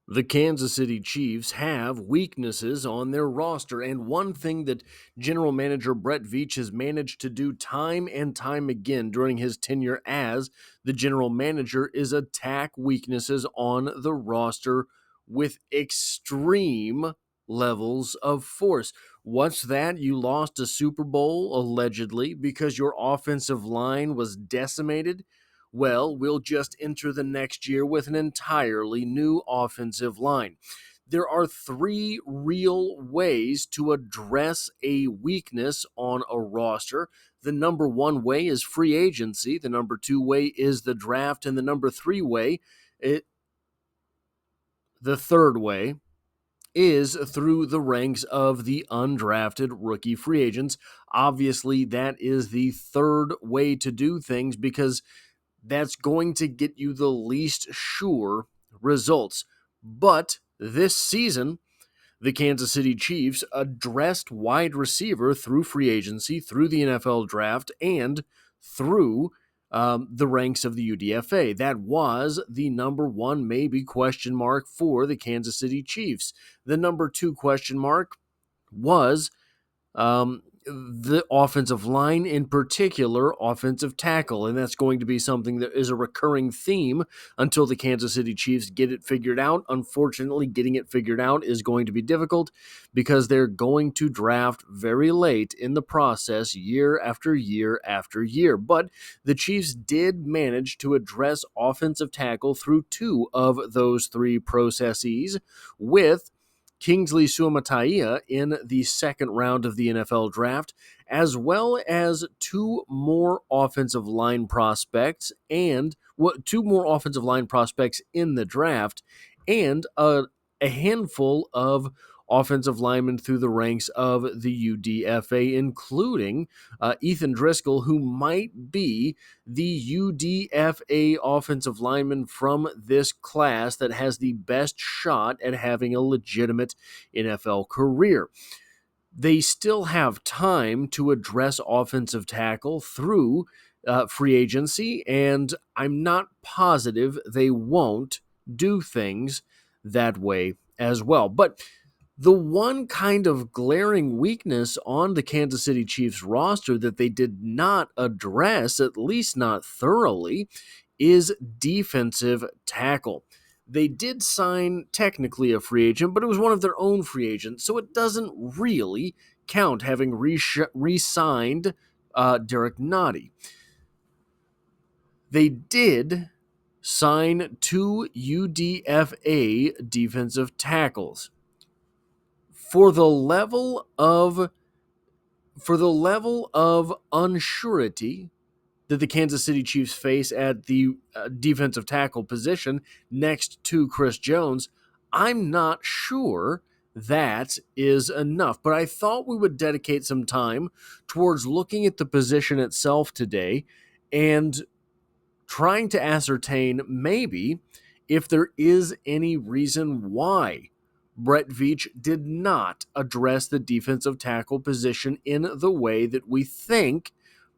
The Kansas City Chiefs have weaknesses on their roster, and one thing that general manager Brett Veach has managed to do time and time again during his tenure as the general manager is attack weaknesses on the roster with extreme levels of force. What's that? You lost a Super Bowl, allegedly, because your offensive line was decimated? Well, we'll just enter the next year with an entirely new offensive line. There are three real ways to address a weakness on a roster. The number one way is free agency. The number two way is the draft. And the number three way, the third way, is through the ranks of the undrafted rookie free agents. Obviously, that is the third way to do things because that's going to get you the least sure results. But this season, the Kansas City Chiefs addressed wide receiver through free agency, through the NFL draft, and through the ranks of the UDFA. That was the number one maybe question mark for the Kansas City Chiefs. The number two question mark was the offensive line, in particular, offensive tackle. And that's going to be something that is a recurring theme until the Kansas City Chiefs get it figured out. Unfortunately, getting it figured out is going to be difficult because they're going to draft very late in the process, year after year after year. But the Chiefs did manage to address offensive tackle through two of those three processes with Kingsley Suamataia in the second round of the NFL draft, as well as two more offensive line prospects in the draft, and a handful of offensive linemen through the ranks of the UDFA, including Ethan Driscoll, who might be the UDFA offensive lineman from this class that has the best shot at having a legitimate NFL career. They still have time to address offensive tackle through free agency, and I'm not positive they won't do things that way as well. But the one kind of glaring weakness on the Kansas City Chiefs roster that they did not address, at least not thoroughly, is defensive tackle. They did sign technically a free agent, but it was one of their own free agents, so it doesn't really count having re-signed Derek Nottie. They did sign two UDFA defensive tackles. For the level of unsurety that the Kansas City Chiefs face at the defensive tackle position next to Chris Jones, I'm not sure that is enough. But I thought we would dedicate some time towards looking at the position itself today and trying to ascertain maybe if there is any reason why Brett Veach did not address the defensive tackle position in the way that we think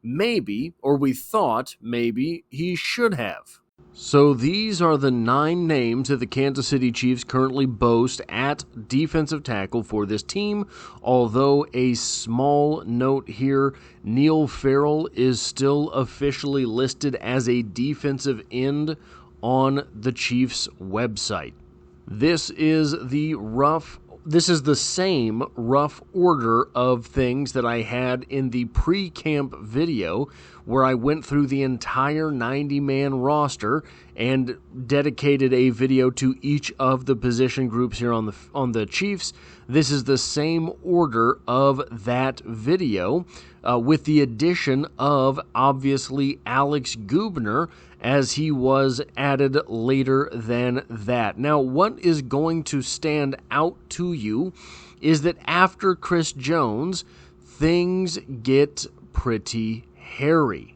maybe, or we thought maybe, he should have. So these are the 9 names that the Kansas City Chiefs currently boast at defensive tackle for this team, although a small note here, Neil Farrell is still officially listed as a defensive end on the Chiefs website. This is the same rough order of things that I had in the pre-camp video where I went through the entire 90-man roster and dedicated a video to each of the position groups here on the Chiefs. This is the same order of that video with the addition of, obviously, Alex Gubner, as he was added later than that. Now, what is going to stand out to you is that after Chris Jones, things get pretty hairy.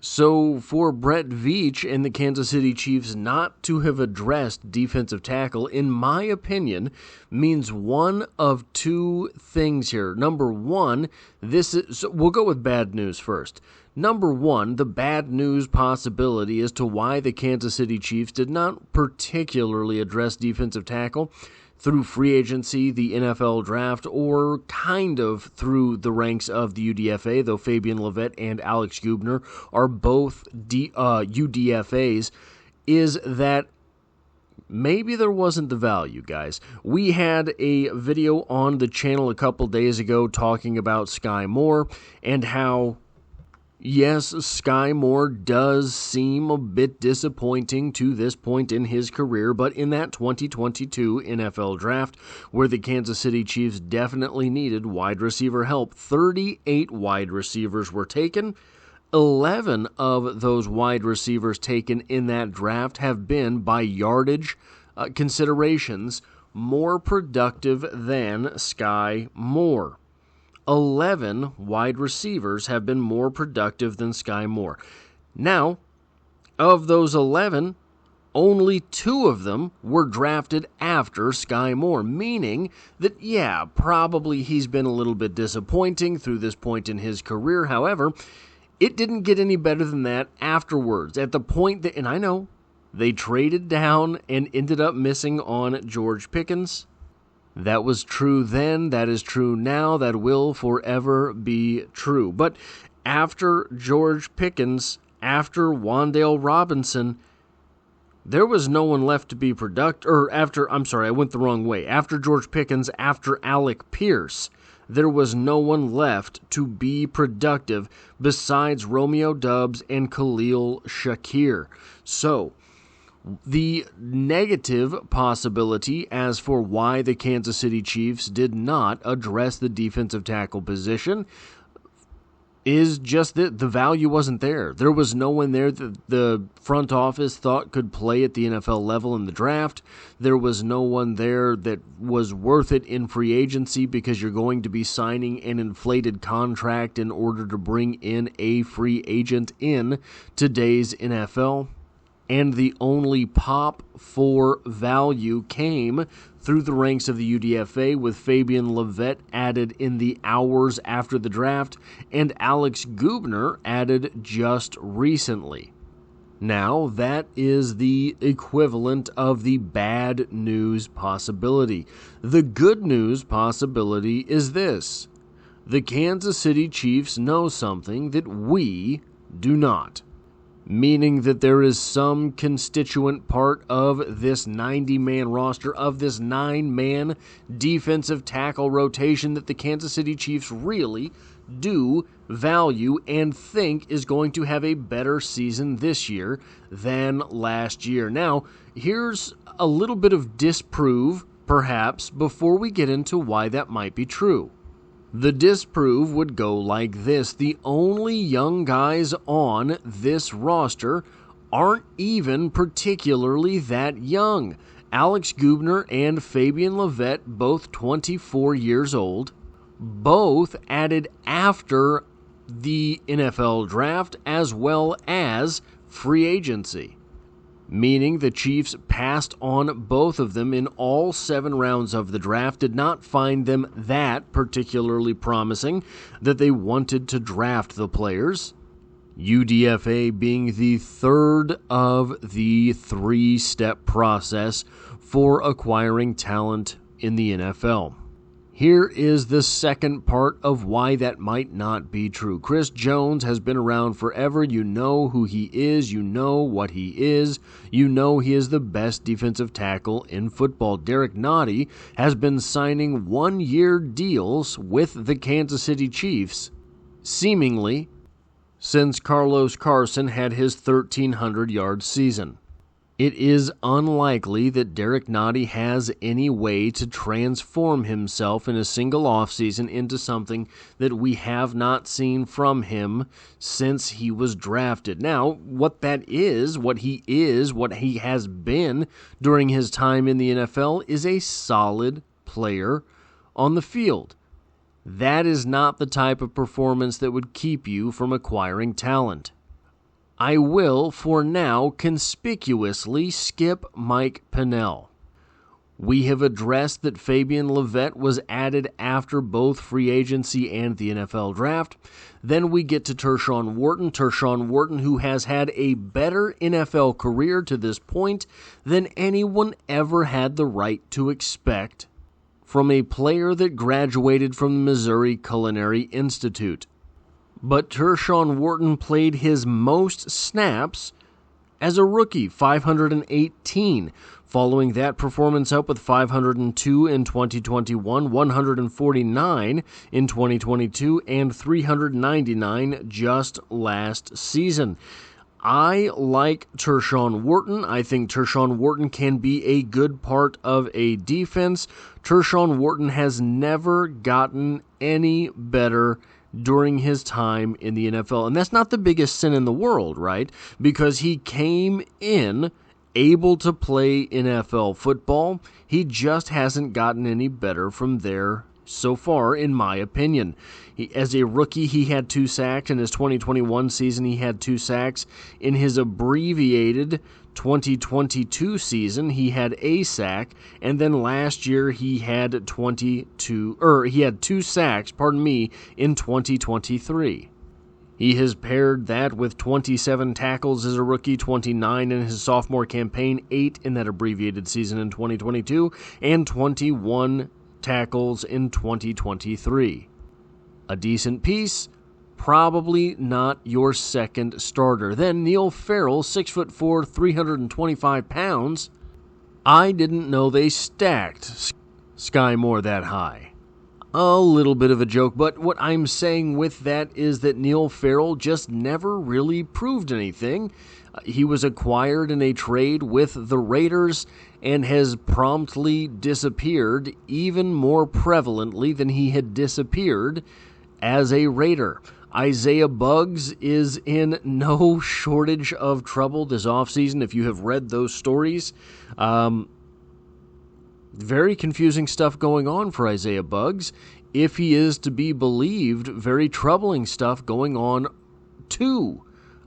So for Brett Veach and the Kansas City Chiefs not to have addressed defensive tackle, in my opinion, means one of two things here. Number one, we'll go with bad news first. Number one, the bad news possibility as to why the Kansas City Chiefs did not particularly address defensive tackle through free agency, the NFL draft, or kind of through the ranks of the UDFA, though Fabian Levette and Alex Gubner are both UDFAs, is that maybe there wasn't the value, guys. We had a video on the channel a couple days ago talking about Sky Moore and how, yes, Sky Moore does seem a bit disappointing to this point in his career, but in that 2022 NFL Draft, where the Kansas City Chiefs definitely needed wide receiver help, 38 wide receivers were taken. 11 of those wide receivers taken in that draft have been, by yardage considerations, more productive than Sky Moore. 11 wide receivers have been more productive than Sky Moore. Now, of those 11, only 2 of them were drafted after Sky Moore, meaning that, yeah, probably he's been a little bit disappointing through this point in his career. However, it didn't get any better than that afterwards. At the point that, and I know, they traded down and ended up missing on George Pickens. That was true then, that is true now, that will forever be true. But after George Pickens, after Wan'Dale Robinson, there was no one left to be productive, After George Pickens, after Alec Pierce, there was no one left to be productive besides Romeo Doubs and Khalil Shakir. So, the negative possibility as for why the Kansas City Chiefs did not address the defensive tackle position is just that the value wasn't there. There was no one there that the front office thought could play at the NFL level in the draft. There was no one there that was worth it in free agency because you're going to be signing an inflated contract in order to bring in a free agent in today's NFL. And the only pop for value came through the ranks of the UDFA, with Fabian Levette added in the hours after the draft and Alex Gubner added just recently. Now, that is the equivalent of the bad news possibility. The good news possibility is this: the Kansas City Chiefs know something that we do not. Meaning that there is some constituent part of this 90-man roster, of this 9-man defensive tackle rotation that the Kansas City Chiefs really do value and think is going to have a better season this year than last year. Now, here's a little bit of disprove, perhaps, before we get into why that might be true. The disprove would go like this: the only young guys on this roster aren't even particularly that young. Alex Gubner and Fabian Levette, both 24 years old, both added after the NFL draft as well as free agency. Meaning the Chiefs passed on both of them in all 7 rounds of the draft, did not find them that particularly promising that they wanted to draft the players. UDFA being the third of the 3-step process for acquiring talent in the NFL. Here is the second part of why that might not be true. Chris Jones has been around forever. You know who he is. You know what he is. You know he is the best defensive tackle in football. Derek Nottie has been signing 1-year deals with the Kansas City Chiefs, seemingly since Carlos Carson had his 1,300-yard season. It is unlikely that Derek Nottie has any way to transform himself in a single offseason into something that we have not seen from him since he was drafted. Now, what he has been during his time in the NFL is a solid player on the field. That is not the type of performance that would keep you from acquiring talent. I will, for now, conspicuously skip Mike Pennell. We have addressed that Fabian Levette was added after both free agency and the NFL draft. Then we get to Tershawn Wharton, who has had a better NFL career to this point than anyone ever had the right to expect from a player that graduated from the Missouri Culinary Institute. But Tershawn Wharton played his most snaps as a rookie, 518, following that performance up with 502 in 2021, 149 in 2022, and 399 just last season. I like Tershawn Wharton. I think Tershawn Wharton can be a good part of a defense. Tershawn Wharton has never gotten any better during his time in the NFL. And that's not the biggest sin in the world, right? Because he came in able to play NFL football. He just hasn't gotten any better from there so far, in my opinion. As a rookie, he had 2 sacks. In his 2021 season, he had 2 sacks. In his abbreviated 2022 season, he had a sack, and then last year he had 2 sacks, in 2023. He has paired that with 27 tackles as a rookie, 29 in his sophomore campaign, 8 in that abbreviated season in 2022, and 21 tackles in 2023. A decent piece, probably not your second starter. Then Neil Farrell, 6'4", 325 pounds. I didn't know they stacked Sky Moore that high. A little bit of a joke, but what I'm saying with that is that Neil Farrell just never really proved anything. He was acquired in a trade with the Raiders and has promptly disappeared, even more prevalently than he had disappeared as a Raider. Isaiah Buggs is in no shortage of trouble this offseason. If you have read those stories, very confusing stuff going on for Isaiah Buggs. If he is to be believed, very troubling stuff going on to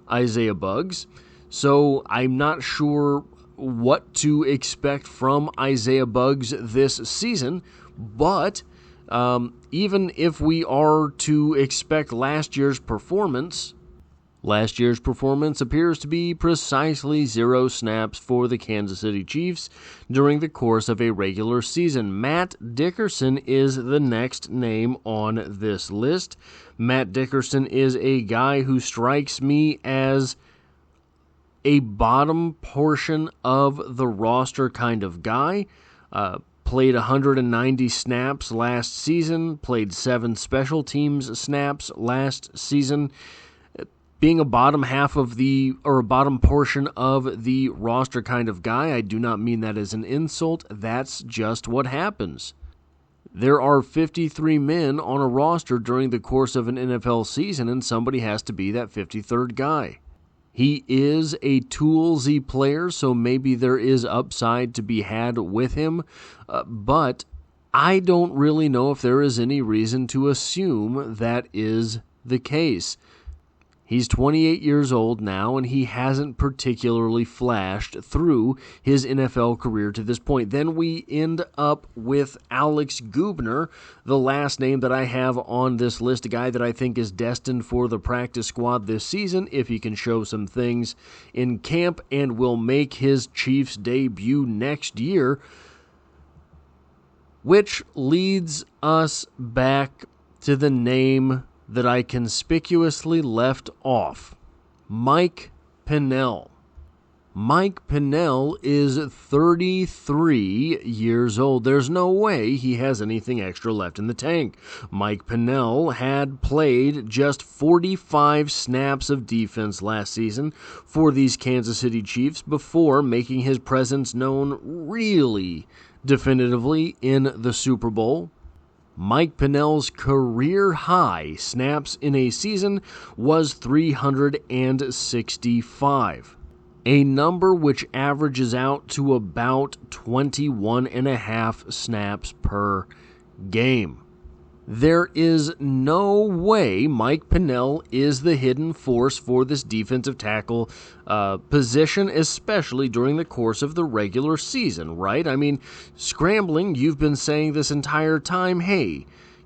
Isaiah Buggs. So I'm not sure what to expect from Isaiah Buggs this season, but even if we are to expect last year's performance appears to be precisely 0 snaps for the Kansas City Chiefs during the course of a regular season. Matt Dickerson is the next name on this list. Matt Dickerson is a guy who strikes me as a bottom portion of the roster kind of guy. Played 190 snaps last season, played 7 special teams snaps last season. Being a bottom portion of the roster kind of guy, I do not mean that as an insult. That's just what happens. There are 53 men on a roster during the course of an NFL season, and somebody has to be that 53rd guy. He is a toolsy player, so maybe there is upside to be had with him, but I don't really know if there is any reason to assume that is the case. He's 28 years old now, and he hasn't particularly flashed through his NFL career to this point. Then we end up with Alex Gubner, the last name that I have on this list, a guy that I think is destined for the practice squad this season if he can show some things in camp, and will make his Chiefs debut next year, which leads us back to the name that I conspicuously left off, Mike Pennel. Mike Pennel is 33 years old. There's no way he has anything extra left in the tank. Mike Pennel had played just 45 snaps of defense last season for these Kansas City Chiefs before making his presence known really definitively in the Super Bowl. Mike Pennel's career high snaps in a season was 365, a number which averages out to about 21.5 snaps per game. There is no way Mike Pennel is the hidden force for this defensive tackle position, especially during the course of the regular season, right? I mean, scrambling, you've been saying this entire time, hey,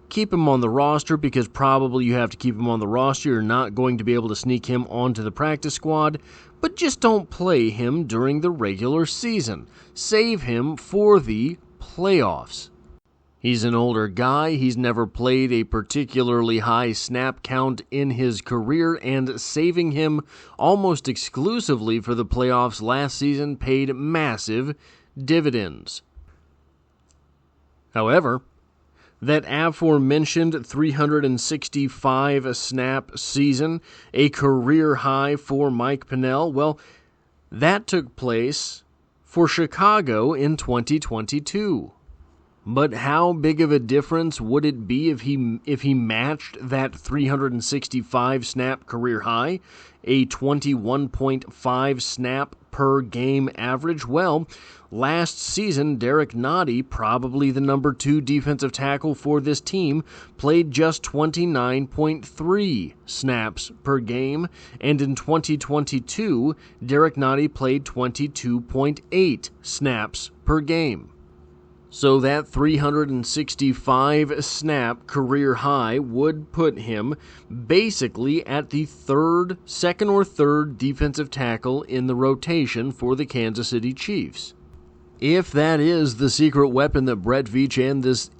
keep him on the roster because probably you have to keep him on the roster. You're not going to be able to sneak him onto the practice squad, but just don't play him during the regular season. Save him for the playoffs. He's an older guy, he's never played a particularly high snap count in his career, and saving him almost exclusively for the playoffs last season paid massive dividends. However, that aforementioned 365 snap season, a career high for Mike Pennel, well, that took place for Chicago in 2022. But how big of a difference would it be if he matched that 365 snap career high, a 21.5 snap per game average? Well, last season, Derek Nottie, probably the number 2 defensive tackle for this team, played just 29.3 snaps per game, and in 2022, Derek Nottie played 22.8 snaps per game. So that 365 snap career high would put him basically at the second or third defensive tackle in the rotation for the Kansas City Chiefs. If that is the secret weapon that Brett Veach and this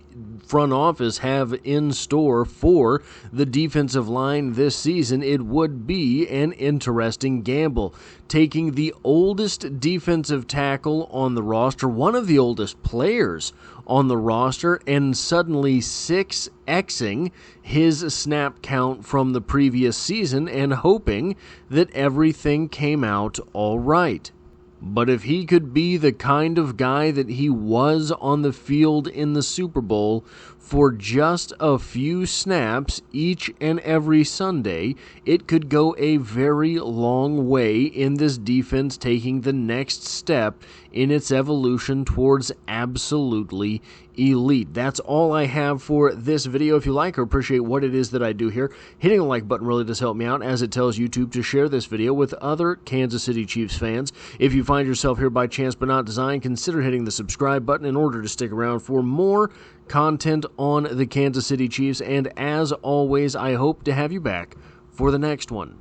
front office have in store for the defensive line this season, it would be an interesting gamble. Taking the oldest defensive tackle on the roster, one of the oldest players on the roster, and suddenly 6xing his snap count from the previous season and hoping that everything came out all right. But if he could be the kind of guy that he was on the field in the Super Bowl for just a few snaps each and every Sunday, it could go a very long way in this defense taking the next step in its evolution towards absolutely elite. That's all I have for this video. If you like or appreciate what it is that I do here, hitting the like button really does help me out, as it tells YouTube to share this video with other Kansas City Chiefs fans. If you find yourself here by chance but not design, consider hitting the subscribe button in order to stick around for more content on the Kansas City Chiefs. And as always, I hope to have you back for the next one.